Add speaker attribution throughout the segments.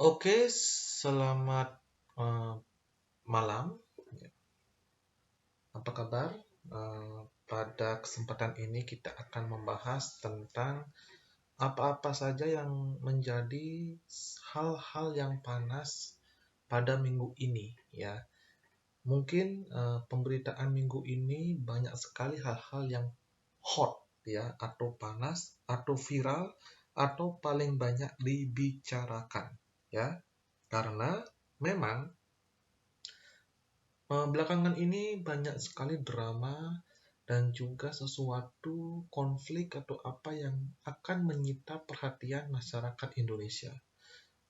Speaker 1: Oke, selamat eh, malam. Apa kabar? Pada kesempatan ini kita akan membahas tentang apa-apa saja yang menjadi hal-hal yang panas pada minggu ini, ya. Mungkin pemberitaan minggu ini banyak sekali hal-hal yang hot, ya, atau panas, atau viral, atau paling banyak dibicarakan, ya. Karena memang belakangan ini banyak sekali drama dan juga sesuatu konflik atau apa yang akan menyita perhatian masyarakat Indonesia.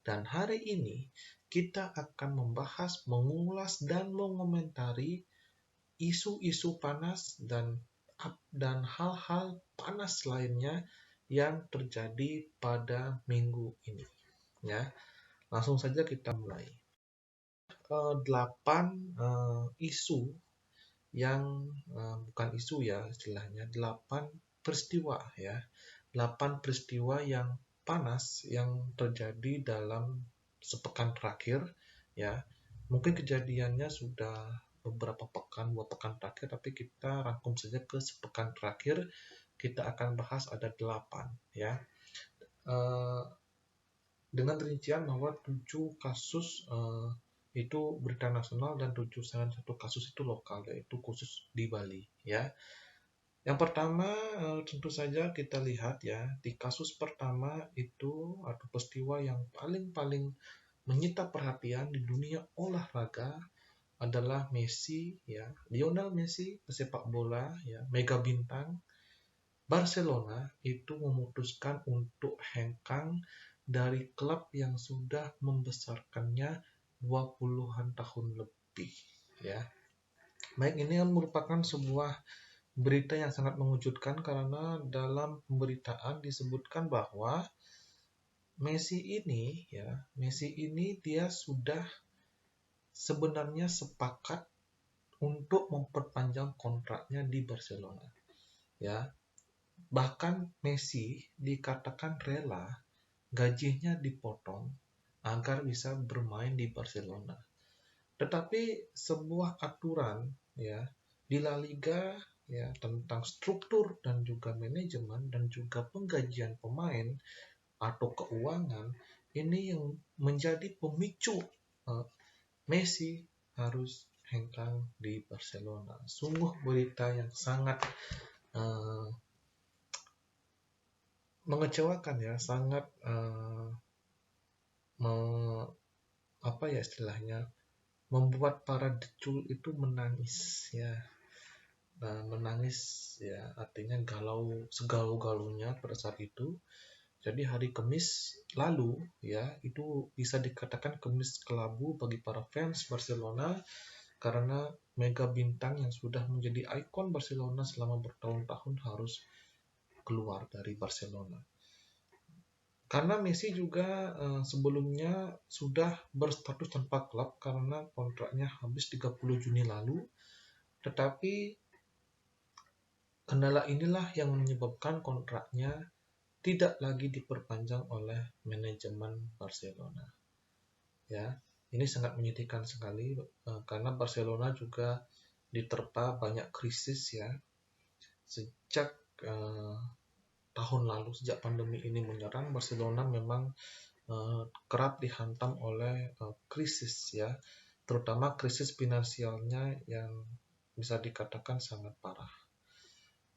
Speaker 1: Dan hari ini kita akan membahas, mengulas, dan mengomentari isu-isu panas dan hal-hal panas lainnya yang terjadi pada minggu ini. Ya, langsung saja kita mulai. 8 isu yang bukan isu ya istilahnya, 8 peristiwa ya, 8 peristiwa yang panas yang terjadi dalam sepekan terakhir ya. Mungkin kejadiannya sudah beberapa pekan, 2 pekan terakhir, tapi kita rangkum saja ke sepekan terakhir. Kita akan bahas ada 8 ya. Eh, dengan rincian bahwa 7 kasus itu berita nasional dan 1 kasus itu lokal, yaitu khusus di Bali ya. Yang pertama tentu saja kita lihat ya, di kasus pertama itu atau peristiwa yang paling menyita perhatian di dunia olahraga adalah Messi ya, Lionel Messi, pesepak bola ya, mega bintang Barcelona itu memutuskan untuk hengkang dari klub yang sudah membesarkannya 20-an tahun lebih ya. Baik, ini merupakan sebuah berita yang sangat mengejutkan karena dalam pemberitaan disebutkan bahwa Messi ini dia sudah sebenarnya sepakat untuk memperpanjang kontraknya di Barcelona ya. Bahkan Messi dikatakan rela gajinya dipotong agar bisa bermain di Barcelona. Tetapi sebuah aturan ya di La Liga ya tentang struktur dan juga manajemen dan juga penggajian pemain atau keuangan ini yang menjadi pemicu Messi harus hengkang di Barcelona. Sungguh berita yang sangat uh, mengecewakan ya, sangat apa ya istilahnya, membuat para decul itu menangis ya. Nah, menangis ya artinya galau segalau-galaunya pada saat itu. Jadi hari Kamis lalu ya, itu bisa dikatakan Kamis kelabu bagi para fans Barcelona karena mega bintang yang sudah menjadi ikon Barcelona selama bertahun-tahun harus keluar dari Barcelona. Karena Messi juga sebelumnya sudah berstatus tanpa klub karena kontraknya habis 30 Juni lalu. Tetapi kendala inilah yang menyebabkan kontraknya tidak lagi diperpanjang oleh manajemen Barcelona. Ya, ini sangat menyedihkan sekali karena Barcelona juga diterpa banyak krisis ya. Sejak tahun lalu, sejak pandemi ini menyerang, Barcelona memang kerap dihantam oleh krisis ya, terutama krisis finansialnya yang bisa dikatakan sangat parah.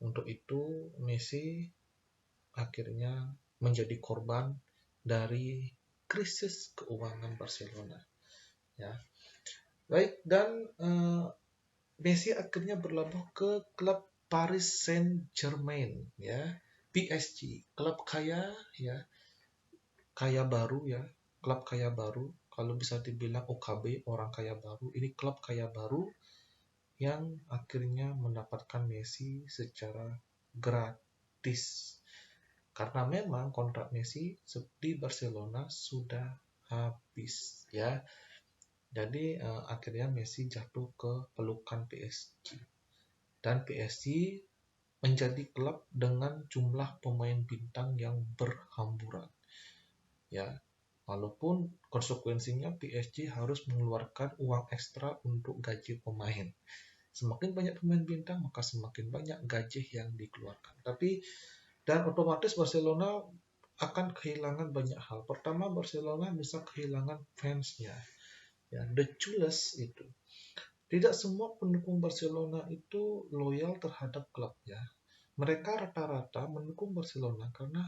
Speaker 1: Untuk itu Messi akhirnya menjadi korban dari krisis keuangan Barcelona ya. Baik, dan Messi akhirnya berlabuh ke klub Paris Saint-Germain ya, PSG, klub kaya ya, kaya baru ya, klub kaya baru, kalau bisa dibilang OKB, orang kaya baru. Ini klub kaya baru yang akhirnya mendapatkan Messi secara gratis. Karena memang kontrak Messi di Barcelona sudah habis ya. Jadi akhirnya Messi jatuh ke pelukan PSG. Dan PSG menjadi klub dengan jumlah pemain bintang yang berhamburan. Ya, Walaupun konsekuensinya PSG harus mengeluarkan uang ekstra untuk gaji pemain. Semakin banyak pemain bintang, maka semakin banyak gaji yang dikeluarkan. Dan otomatis Barcelona akan kehilangan banyak hal. Pertama, Barcelona bisa kehilangan fansnya. Ya, the Chulers itu. Tidak semua pendukung Barcelona itu loyal terhadap klubnya. Mereka rata-rata mendukung Barcelona karena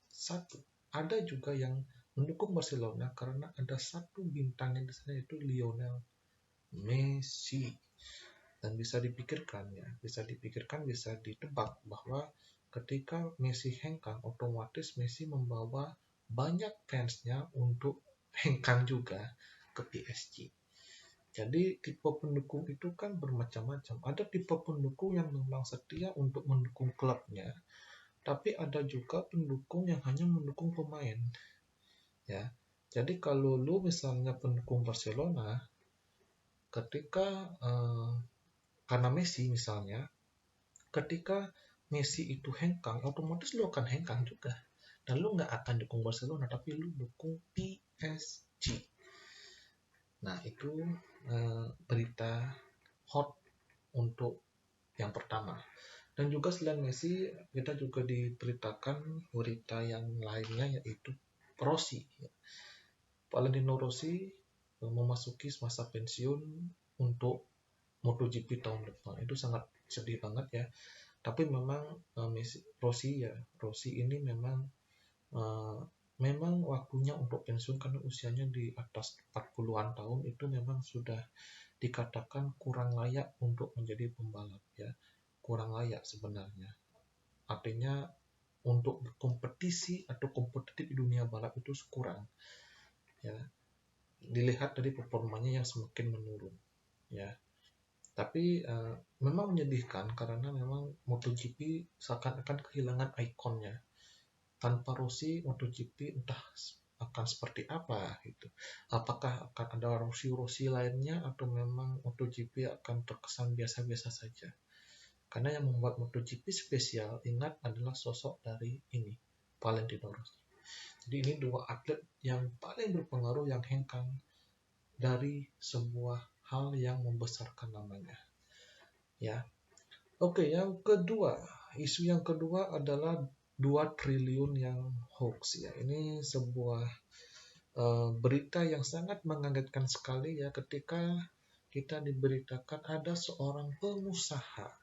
Speaker 1: satu, ada juga yang mendukung Barcelona karena ada satu bintang yang di sana, yaitu Lionel Messi. Dan bisa dipikirkan, bisa ditebak bahwa ketika Messi hengkang, otomatis Messi membawa banyak fansnya untuk hengkang juga ke PSG. Jadi tipe pendukung itu kan bermacam-macam. Ada tipe pendukung yang memang setia untuk mendukung klubnya, tapi ada juga pendukung yang hanya mendukung pemain. Ya, jadi kalau lu misalnya pendukung Barcelona, ketika karena Messi misalnya, ketika Messi itu hengkang, otomatis lu akan hengkang juga. Dan lu nggak akan dukung Barcelona, tapi lu dukung PSG. Nah, itu berita hot untuk yang pertama. Dan juga selain Messi, kita juga diberitakan berita yang lainnya, yaitu Rossi. Valentino Rossi memasuki masa pensiun untuk MotoGP tahun depan. Itu sangat sedih banget ya. Tapi memang Rossi ini memang waktunya untuk pensiun karena usianya di atas 40-an tahun, itu memang sudah dikatakan kurang layak untuk menjadi pembalap ya. Kurang layak sebenarnya. Artinya untuk berkompetisi atau kompetitif di dunia balap itu kurang. Ya. Dilihat dari performanya yang semakin menurun ya. Tapi memang menyedihkan karena memang MotoGP seakan-akan kehilangan ikonnya. Tanpa Rossi, MotoGP entah akan seperti apa gitu. Apakah akan ada Rossi lainnya atau memang MotoGP akan terkesan biasa-biasa saja. Karena yang membuat MotoGP spesial, ingat, adalah sosok dari ini, Valentino Rossi. Jadi ini dua atlet yang paling berpengaruh yang hengkang dari sebuah hal yang membesarkan namanya. Ya. Oke, isu yang kedua adalah 2 triliun yang hoax ya. Ini sebuah berita yang sangat mengagetkan sekali ya, ketika kita diberitakan ada seorang pengusaha.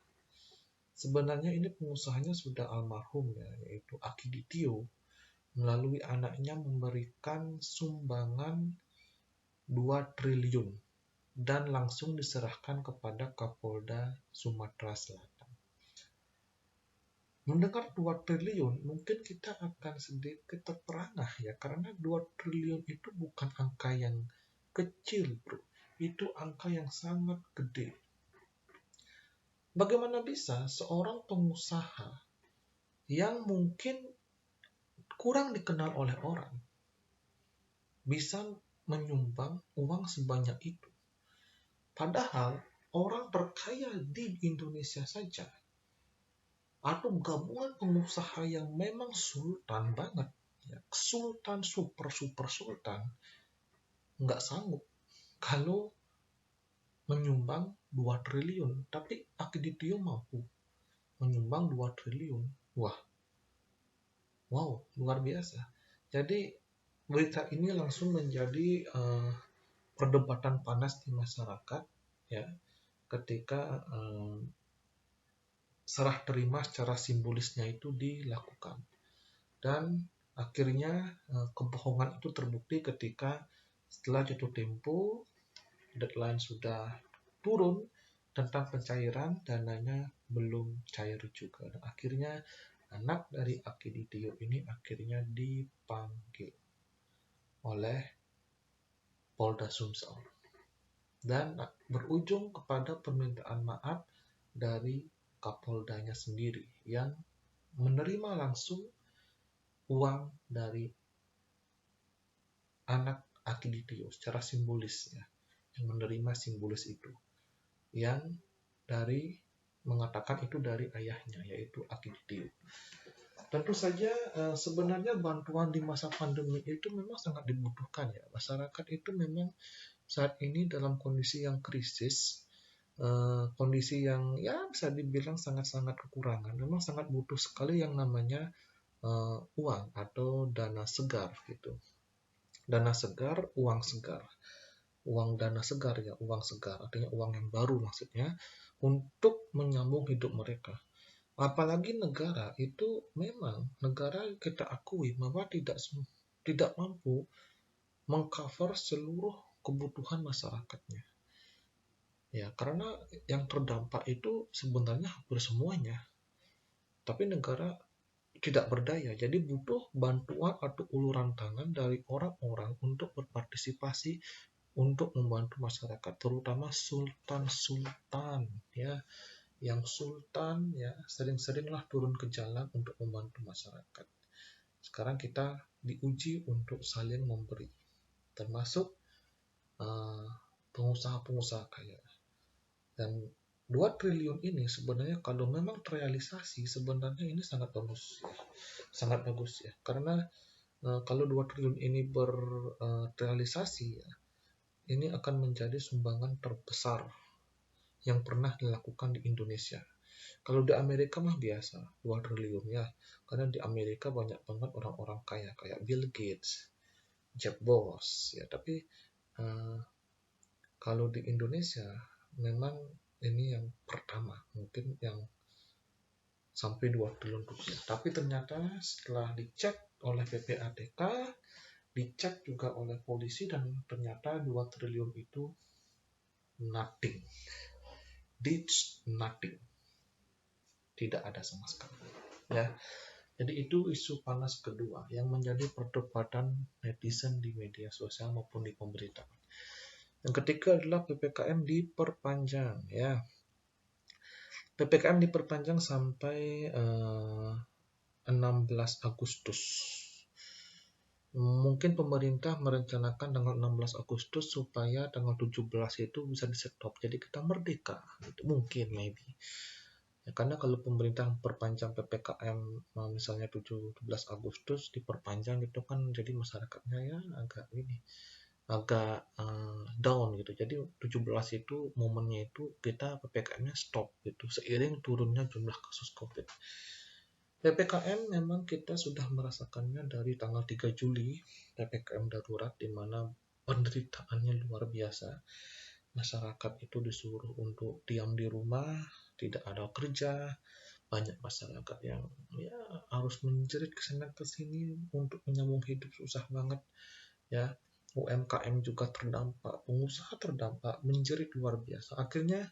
Speaker 1: Sebenarnya ini pengusahanya sudah almarhum ya, yaitu Akiditio, melalui anaknya memberikan sumbangan 2 triliun dan langsung diserahkan kepada Kapolda Sumatera Selatan. Mendengar 2 triliun, mungkin kita akan sedikit terperangah ya, karena 2 triliun itu bukan angka yang kecil, bro. Itu angka yang sangat gede. Bagaimana bisa seorang pengusaha yang mungkin kurang dikenal oleh orang bisa menyumbang uang sebanyak itu? Padahal orang terkaya di Indonesia saja, atau gabungan pengusaha yang memang sultan banget, ya, sultan, super sultan, nggak sanggup kalau menyumbang 2 triliun. Tapi Akiditio mampu menyumbang 2 triliun. Wow, luar biasa. Jadi berita ini langsung menjadi perdebatan panas di masyarakat ya, ketika serah terima secara simbolisnya itu dilakukan. Dan akhirnya kebohongan itu terbukti ketika setelah jatuh tempo, deadline sudah turun, tentang pencairan dananya belum cair juga. Dan akhirnya anak dari Akiditio ini akhirnya dipanggil oleh Polda Sumsel dan berujung kepada permintaan maaf dari Kapoldanya sendiri yang menerima langsung uang dari anak Akiditio secara simbolis ya, yang menerima simbolis itu, yang mengatakan itu dari ayahnya, yaitu Akiditio. Tentu saja sebenarnya bantuan di masa pandemi itu memang sangat dibutuhkan ya. Masyarakat itu memang saat ini dalam kondisi yang krisis, kondisi yang ya bisa dibilang sangat-sangat kekurangan. Memang sangat butuh sekali yang namanya uang atau dana segar gitu. Dana segar, uang segar. Uang dana segar ya, uang segar artinya uang yang baru maksudnya untuk menyambung hidup mereka. Apalagi negara itu memang negara kita akui bahwa tidak mampu mengcover seluruh kebutuhan masyarakatnya. Ya, karena yang terdampak itu sebenarnya hampir semuanya. Tapi negara tidak berdaya, jadi butuh bantuan atau uluran tangan dari orang-orang untuk berpartisipasi untuk membantu masyarakat, terutama sultan-sultan ya, yang sultan ya sering-seringlah turun ke jalan untuk membantu masyarakat. Sekarang kita diuji untuk saling memberi, termasuk pengusaha-pengusaha kaya. Dan 2 triliun ini sebenarnya kalau memang terrealisasi sebenarnya ini sangat bagus ya. Sangat bagus ya. Karena kalau 2 triliun ini berrealisasi ya, ini akan menjadi sumbangan terbesar yang pernah dilakukan di Indonesia. Kalau di Amerika mah biasa, 2 triliun ya. Karena di Amerika banyak banget orang-orang kaya kayak Bill Gates, Jeff Bezos ya. Tapi kalau di Indonesia memang ini yang pertama, mungkin yang sampai 2 triliun rupiah. Tapi ternyata setelah dicek oleh PPATK, dicek juga oleh polisi, dan ternyata 2 triliun itu nothing. It's nothing. Tidak ada sama sekali. Ya. Jadi itu isu panas kedua yang menjadi perdebatan netizen di media sosial maupun di pemberitaan. Yang ketiga adalah PPKM diperpanjang ya. PPKM diperpanjang sampai 16 Agustus. Mungkin pemerintah merencanakan tanggal 16 Agustus supaya tanggal 17 itu bisa di-stop. Jadi kita merdeka. Gitu. Mungkin, maybe. Ya, karena kalau pemerintah perpanjang PPKM misalnya 17 Agustus diperpanjang itu kan jadi masyarakatnya ya agak down gitu. Jadi 17 itu momennya itu kita PPKM-nya stop gitu seiring turunnya jumlah kasus Covid. PPKM memang kita sudah merasakannya dari tanggal 3 Juli PPKM darurat di mana penderitaannya luar biasa. Masyarakat itu disuruh untuk diam di rumah, tidak ada kerja, banyak masyarakat yang ya harus menjerit kesana kesini untuk menyambung hidup, susah banget ya. UMKM juga terdampak, pengusaha terdampak, menjerit luar biasa. Akhirnya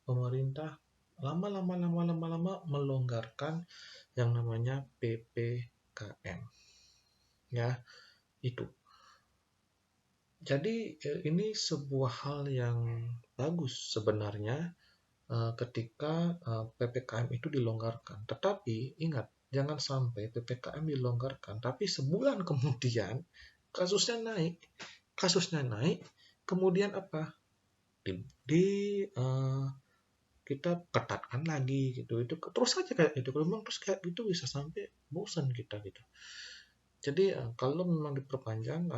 Speaker 1: pemerintah lama-lama melonggarkan yang namanya PPKM. Ya, itu. Jadi ini sebuah hal yang bagus sebenarnya ketika PPKM itu dilonggarkan. Tetapi ingat, jangan sampai PPKM dilonggarkan, tapi sebulan kemudian kasusnya naik, kemudian apa? Kita ketatkan lagi gitu. Itu terus saja kayak itu. Kalau memang terus kayak gitu bisa sampai bosan kita gitu. Jadi kalau memang diperpanjang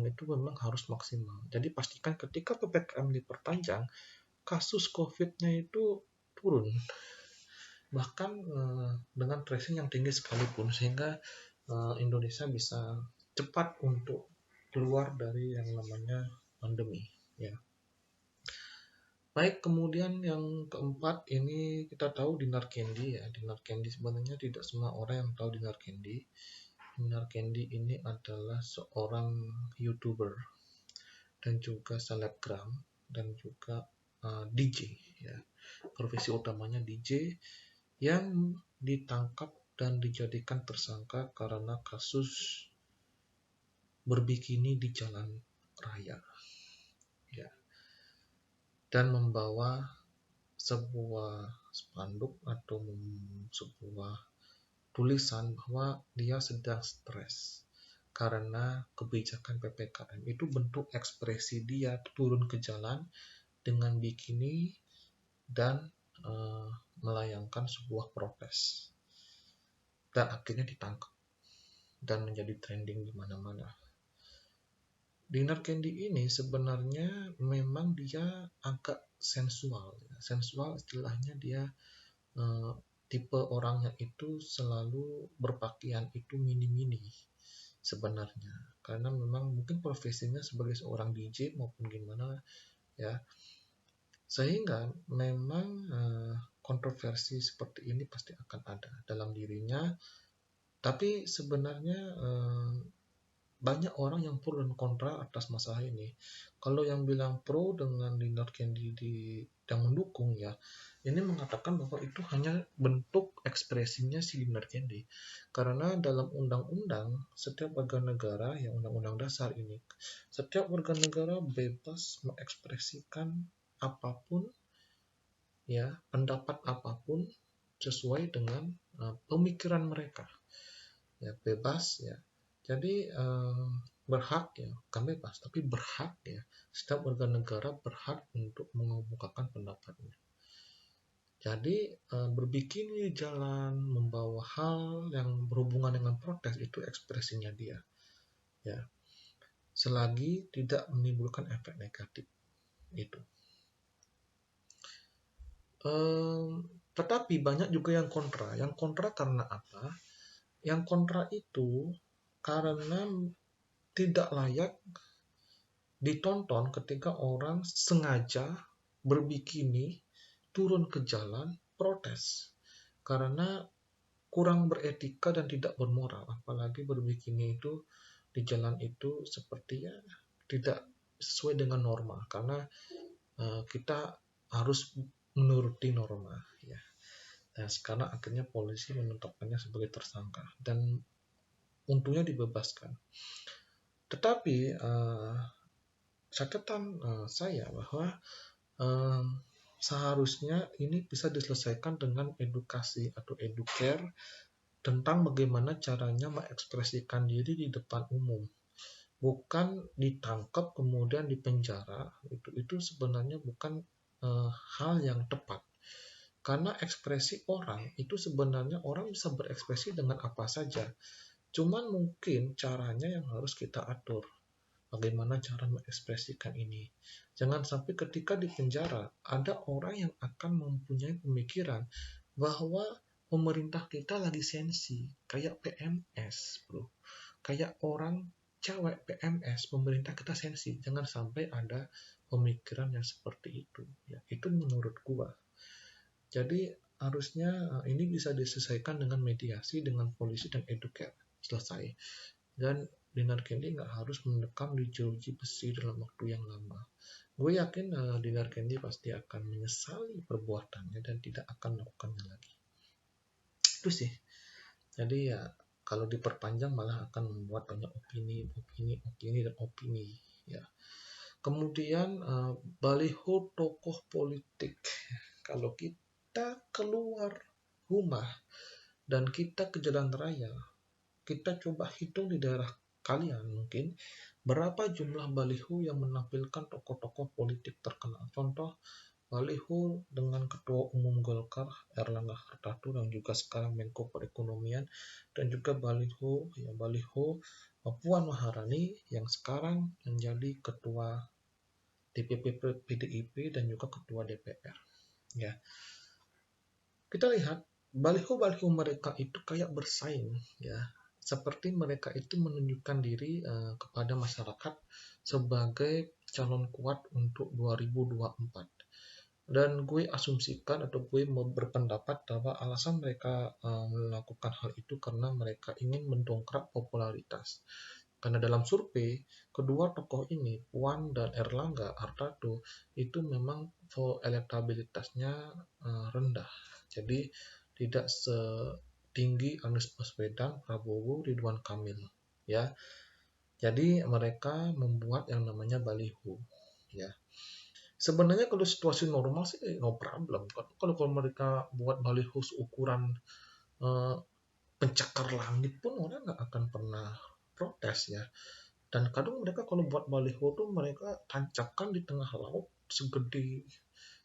Speaker 1: itu memang harus maksimal. Jadi pastikan ketika PPKM diperpanjang, kasus COVID-nya itu turun. Bahkan dengan tracing yang tinggi sekalipun, sehingga Indonesia bisa cepat untuk keluar dari yang namanya pandemi. Ya. Baik, kemudian yang keempat ini kita tahu Dinar Candy ya. Dinar Candy sebenarnya tidak semua orang yang tahu Dinar Candy. Dinar Candy ini adalah seorang YouTuber dan juga selebgram dan juga DJ ya. Profesi utamanya DJ yang ditangkap dan dijadikan tersangka karena kasus berbikini di jalan raya ya, dan membawa sebuah spanduk atau sebuah tulisan bahwa dia sedang stres karena kebijakan PPKM. Itu bentuk ekspresi dia turun ke jalan dengan bikini dan melayangkan sebuah protes. dan akhirnya ditangkap dan menjadi trending di mana-mana. Dinar Kendi ini sebenarnya memang dia agak sensual. Sensual istilahnya dia tipe orangnya itu selalu berpakaian itu mini-mini sebenarnya. Karena memang mungkin profesinya sebagai seorang DJ maupun gimana ya. Sehingga memang kontroversi seperti ini pasti akan ada dalam dirinya. Tapi sebenarnya banyak orang yang pro dan kontra atas masalah ini. Kalau yang bilang pro dengan Dinar Kendi yang mendukung ya, ini mengatakan bahwa itu hanya bentuk ekspresinya si Dinar Kendi. Karena dalam undang-undang setiap warga negara, yang undang-undang dasar ini, setiap warga negara bebas mengekspresikan apapun ya, pendapat apapun sesuai dengan pemikiran mereka. Ya, bebas ya. Jadi berhak ya, bukan bebas, tapi berhak ya. Setiap warga negara berhak untuk mengemukakan pendapatnya. Jadi berbikini di jalan, membawa hal yang berhubungan dengan protes itu ekspresinya dia. Ya, selagi tidak menimbulkan efek negatif itu. Tetapi banyak juga yang kontra. Yang kontra karena apa? Yang kontra itu karena tidak layak ditonton ketika orang sengaja berbikini turun ke jalan protes karena kurang beretika dan tidak bermoral, apalagi berbikini itu di jalan itu seperti ya tidak sesuai dengan norma karena kita harus menuruti norma ya. Dan sekarang akhirnya polisi menetapkannya sebagai tersangka dan untungnya dibebaskan. Tetapi catatan saya bahwa seharusnya ini bisa diselesaikan dengan edukasi atau educare tentang bagaimana caranya mengekspresikan diri di depan umum, bukan ditangkap kemudian dipenjara. Itu sebenarnya bukan hal yang tepat, karena ekspresi orang itu sebenarnya orang bisa berekspresi dengan apa saja, cuman mungkin caranya yang harus kita atur. Bagaimana cara mengekspresikan ini? Jangan sampai ketika di penjara ada orang yang akan mempunyai pemikiran bahwa pemerintah kita lagi sensi, kayak PMS, bro. Kayak orang cewek PMS, pemerintah kita sensi. Jangan sampai ada pemikiran yang seperti itu. Ya, itu menurut gua. Jadi harusnya ini bisa diselesaikan dengan mediasi, dengan polisi dan educate. Selesai. Dan Dinar Kendi nggak harus mendekam di jeruji besi dalam waktu yang lama. Gue yakin Dinar Kendi pasti akan menyesali perbuatannya dan tidak akan melakukannya lagi. Itu sih. Jadi ya kalau diperpanjang malah akan membuat banyak opini dan opini. Ya. Kemudian baliho tokoh politik. Kalau kita keluar rumah dan kita ke jalan raya, kita coba hitung di daerah kalian mungkin berapa jumlah baliho yang menampilkan tokoh-tokoh politik terkenal. Contoh baliho dengan Ketua Umum Golkar Erlangga Hartarto dan juga sekarang Menko Perekonomian, dan juga baliho Puan Maharani yang sekarang menjadi Ketua DPP PDIP dan juga Ketua DPR. Ya, kita lihat baliho mereka itu kayak bersaing ya. Seperti mereka itu menunjukkan diri kepada masyarakat sebagai calon kuat untuk 2024. Dan gue asumsikan atau gue mau berpendapat bahwa alasan mereka melakukan hal itu karena mereka ingin mendongkrak popularitas. Karena dalam survei, kedua tokoh ini, Puan dan Erlangga Hartarto, itu memang elektabilitasnya rendah. Jadi tidak tinggi Anies Baswedan, Prabowo, Ridwan Kamil, ya. Jadi mereka membuat yang namanya baliho, ya. Sebenarnya kalau situasi normal sih no problem. Kalau mereka buat baliho seukuran pencakar langit pun orang nggak akan pernah protes ya. Dan kadang mereka kalau buat baliho tuh mereka tancapkan di tengah laut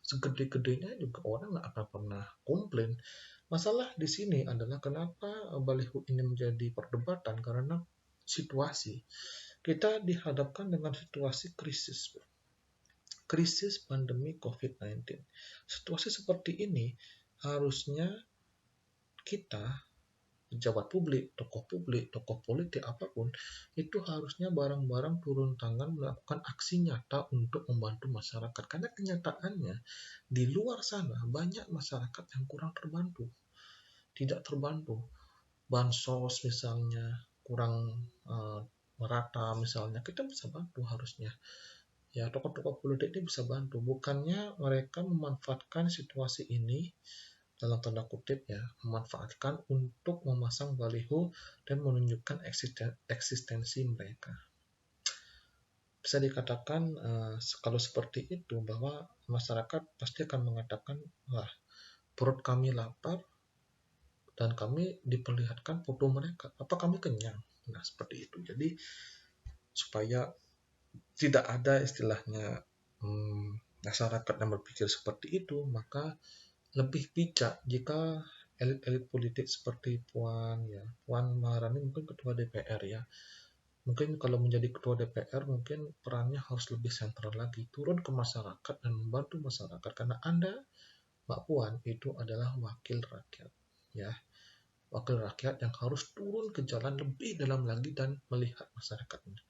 Speaker 1: segede-gedenya juga orang nggak akan pernah komplain. Masalah di sini adalah kenapa baliho ini menjadi perdebatan, karena situasi. Kita dihadapkan dengan situasi krisis pandemi COVID-19. Situasi seperti ini harusnya kita, pejabat publik, tokoh politik apapun, itu harusnya bareng-bareng turun tangan melakukan aksi nyata untuk membantu masyarakat. Karena kenyataannya di luar sana banyak masyarakat yang kurang terbantu, tidak terbantu. Bansos misalnya kurang merata misalnya, kita bisa bantu harusnya. Ya, tokoh-tokoh politik ini bisa bantu. Bukannya mereka memanfaatkan situasi ini, dalam tanda kutip ya, memanfaatkan untuk memasang baliho dan menunjukkan eksistensi mereka. Bisa dikatakan kalau seperti itu, bahwa masyarakat pasti akan mengatakan, wah, perut kami lapar dan kami diperlihatkan foto mereka, apa kami kenyang? Nah, seperti itu. Jadi supaya tidak ada istilahnya masyarakat yang berpikir seperti itu, maka lebih bijak jika elit-elit politik seperti Puan Maharani, mungkin ketua DPR ya, mungkin kalau menjadi ketua DPR mungkin perannya harus lebih sentral lagi, turun ke masyarakat dan membantu masyarakat, karena Anda, Mbak Puan, itu adalah wakil rakyat ya, wakil rakyat yang harus turun ke jalan lebih dalam lagi dan melihat masyarakat ini.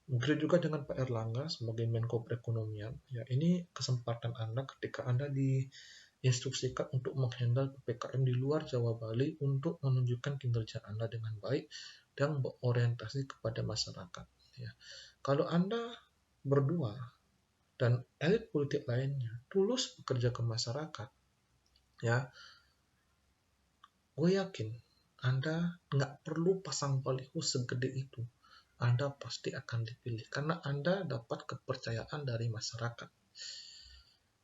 Speaker 1: Begitu juga dengan Pak Erlangga sebagai Menko Perekonomian. Ya, ini kesempatan Anda ketika Anda diinstruksikan untuk menghandle PPKM di luar Jawa Bali untuk menunjukkan kinerja Anda dengan baik dan berorientasi kepada masyarakat. Ya. Kalau Anda berdua dan elit politik lainnya tulus bekerja ke masyarakat, ya, gue yakin Anda nggak perlu pasang baliho segede itu. Anda pasti akan dipilih karena Anda dapat kepercayaan dari masyarakat.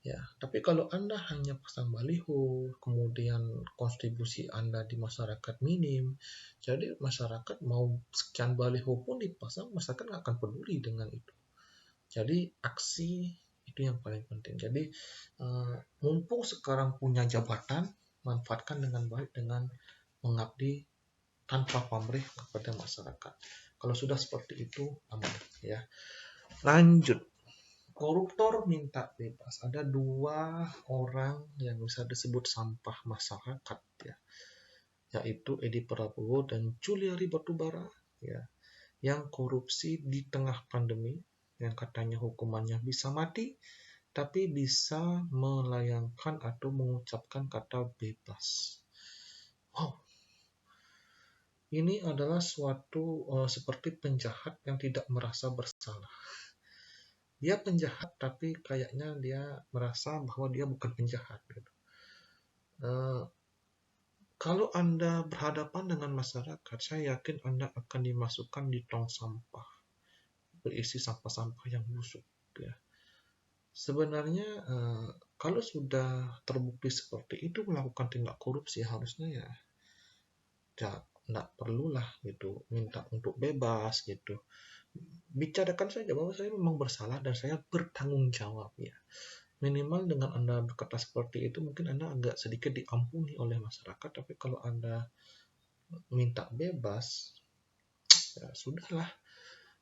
Speaker 1: Ya, tapi kalau Anda hanya pasang baliho, kemudian kontribusi Anda di masyarakat minim, jadi masyarakat mau sekian baliho pun dipasang, masyarakat nggak akan peduli dengan itu. Jadi aksi itu yang paling penting. Jadi mumpung sekarang punya jabatan, manfaatkan dengan baik dengan mengabdi tanpa pamrih kepada masyarakat. Kalau sudah seperti itu, aman ya. Lanjut. Koruptor minta bebas. Ada 2 orang yang bisa disebut sampah masyarakat ya, yaitu Edi Prabowo dan Juliari Batubara ya, yang korupsi di tengah pandemi, yang katanya hukumannya bisa mati, tapi bisa melayangkan atau mengucapkan kata bebas. Wow, ini adalah suatu seperti penjahat yang tidak merasa bersalah. Dia penjahat tapi kayaknya dia merasa bahwa dia bukan penjahat gitu. Kalau Anda berhadapan dengan masyarakat, saya yakin Anda akan dimasukkan di tong sampah berisi sampah-sampah yang busuk ya. Sebenarnya kalau sudah terbukti seperti itu melakukan tindak korupsi, harusnya ya tidak perlulah gitu minta untuk bebas gitu. Bicarakan saja bahwa saya memang bersalah dan saya bertanggung jawab ya. Minimal dengan Anda berkata seperti itu, mungkin Anda agak sedikit diampuni oleh masyarakat. Tapi kalau Anda minta bebas, ya sudahlah.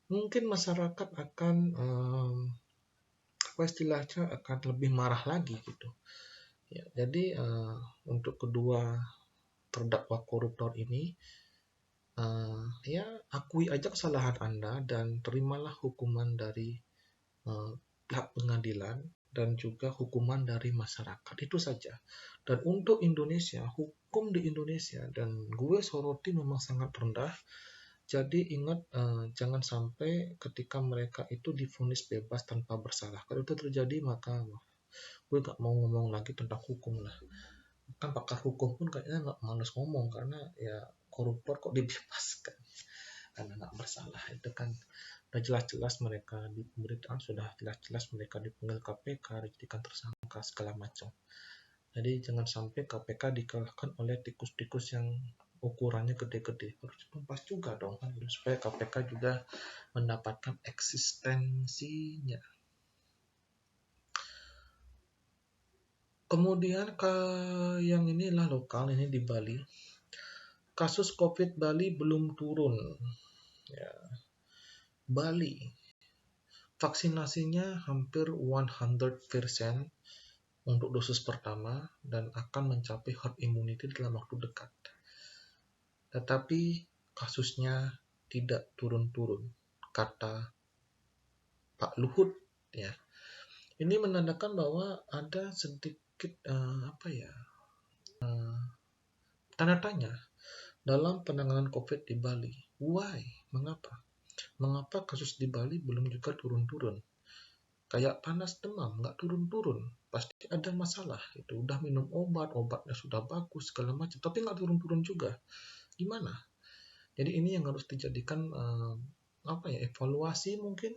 Speaker 1: Mungkin masyarakat akan apa istilahnya, akan lebih marah lagi gitu. Ya, jadi untuk kedua terdakwa koruptor ini, ya akui aja kesalahan Anda dan terimalah hukuman dari pihak pengadilan dan juga hukuman dari masyarakat, itu saja. Dan untuk Indonesia, hukum di Indonesia dan gue soroti memang sangat rendah. Jadi ingat, jangan sampai ketika mereka itu divonis bebas tanpa bersalah. Kalau itu terjadi, maka gue gak mau ngomong lagi tentang hukum lah. Kan pakar hukum pun kayaknya gak males ngomong, karena ya koruptor kok dibebaskan karena gak bersalah. Itu kan udah jelas-jelas mereka di pemberitaan, sudah jelas-jelas mereka dipanggil KPK, dijadikan tersangka segala macam. Jadi jangan sampai KPK dikalahkan oleh tikus-tikus yang ukurannya gede-gede. Harus tumpas juga dong kan, supaya KPK juga mendapatkan eksistensinya. Kemudian yang inilah lokal, ini di Bali. Kasus COVID Bali belum turun. Ya, Bali vaksinasinya hampir 100% untuk dosis pertama dan akan mencapai herd immunity dalam waktu dekat. Tetapi kasusnya tidak turun-turun, kata Pak Luhut. Ya, ini menandakan bahwa ada sedikit tanda tanya dalam penanganan COVID di Bali. Why? Mengapa? Mengapa kasus di Bali belum juga turun-turun? Kayak panas demam, nggak turun-turun. Pasti ada masalah. Itu udah minum obatnya sudah bagus, segala macam. Tapi nggak turun-turun juga. Gimana? Jadi ini yang harus dijadikan evaluasi mungkin.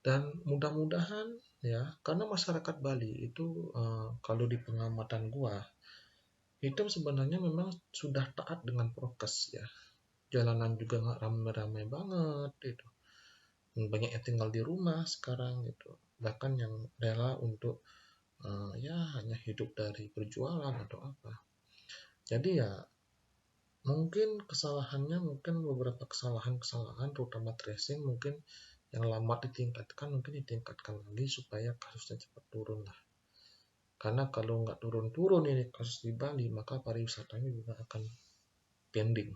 Speaker 1: Dan mudah-mudahan ya, karena masyarakat Bali itu kalau di pengamatan gua, itu sebenarnya memang sudah taat dengan prokes ya. Jalanan juga nggak ramai-ramai banget itu. Banyak yang tinggal di rumah sekarang gitu, bahkan yang rela untuk hanya hidup dari berjualan atau apa. Jadi ya mungkin beberapa kesalahan terutama tracing mungkin yang lambat ditingkatkan lagi supaya kasusnya cepat turun lah. Karena kalau nggak turun-turun ini kasus di Bali, maka pariwisatanya juga akan pending.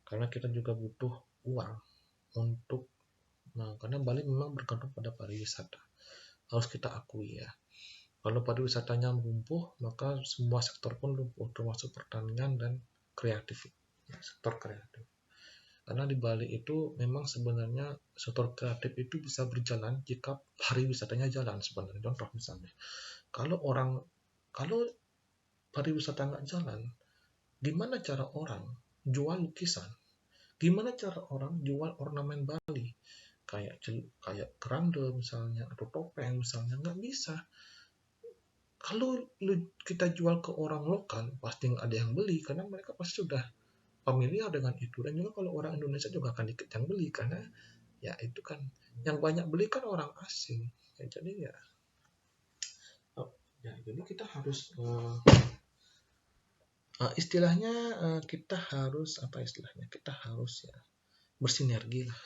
Speaker 1: Karena kita juga butuh uang untuk karena Bali memang bergantung pada pariwisata. Harus kita akui ya. Kalau pariwisatanya lumpuh, maka semua sektor pun lumpuh, termasuk pertanian dan kreatif, sektor kreatif. Karena di Bali itu memang sebenarnya sektor kreatif itu bisa berjalan jika pariwisatanya jalan sebenarnya. Contoh misalnya, kalau pariwisata nggak jalan, gimana cara orang jual lukisan? Gimana cara orang jual ornamen Bali? Kayak keranda misalnya, atau topeng misalnya, nggak bisa. Kalau kita jual ke orang lokal, pasti nggak ada yang beli, karena mereka pasti sudah familiar dengan itu. Dan juga kalau orang Indonesia juga akan dikit yang beli, karena ya itu kan, yang banyak beli kan orang asing. Ya, jadi kita harus kita harus ya bersinergi lah.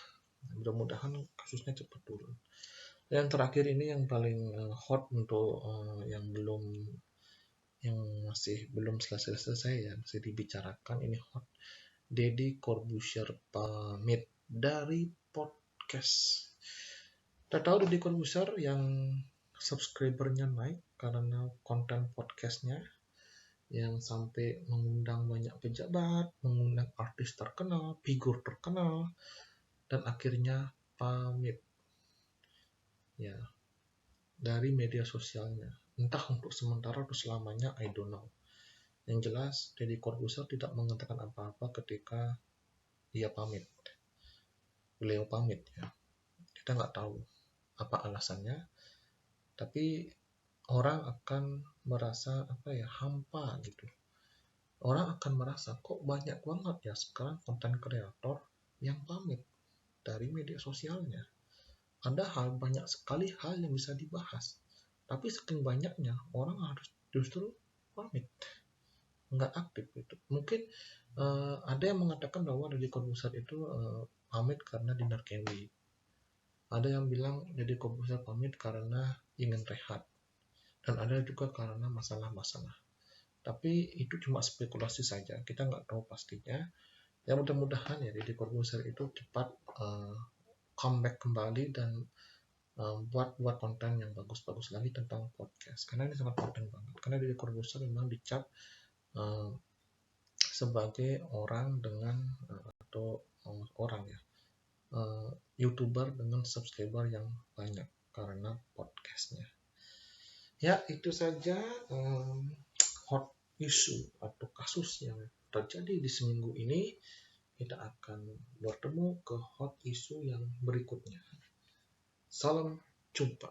Speaker 1: Mudah-mudahan kasusnya cepat turun. Yang terakhir ini yang paling hot untuk yang masih belum selesai ya, masih dibicarakan, ini hot. Deddy Corbuzier pamit dari podcast. Kita tahu Deddy Corbuzier yang subscribernya naik karena konten podcastnya yang sampai mengundang banyak pejabat, mengundang artis terkenal, figur terkenal, dan akhirnya pamit ya dari media sosialnya. Entah untuk sementara atau selamanya, I don't know. Yang jelas, Deddy Corbuzier tidak mengatakan apa-apa ketika dia pamit. Beliau pamit ya. Kita nggak tahu apa alasannya, tapi orang akan merasa hampa gitu. Orang akan merasa kok banyak banget ya sekarang konten kreator yang pamit dari media sosialnya. Padahal banyak sekali hal yang bisa dibahas, tapi saking banyaknya orang harus justru pamit, nggak aktif gitu. Mungkin ada yang mengatakan bahwa Deddy Corbuzier itu pamit karena dinner candy. Ada yang bilang Deddy Corbuzier pamit karena ingin rehat, dan ada juga karena masalah-masalah. Tapi itu cuma spekulasi saja, kita nggak tahu pastinya. Ya mudah-mudahan ya Deddy Corbuzier itu cepat comeback kembali dan buat konten yang bagus-bagus lagi tentang podcast, karena ini sangat penting banget. Karena Deddy Corbuzier memang dicap sebagai orang dengan YouTuber dengan subscriber yang banyak karena podcastnya. Ya itu saja hot issue atau kasus yang terjadi di seminggu ini. Kita akan bertemu ke hot issue yang berikutnya. Salam jumpa.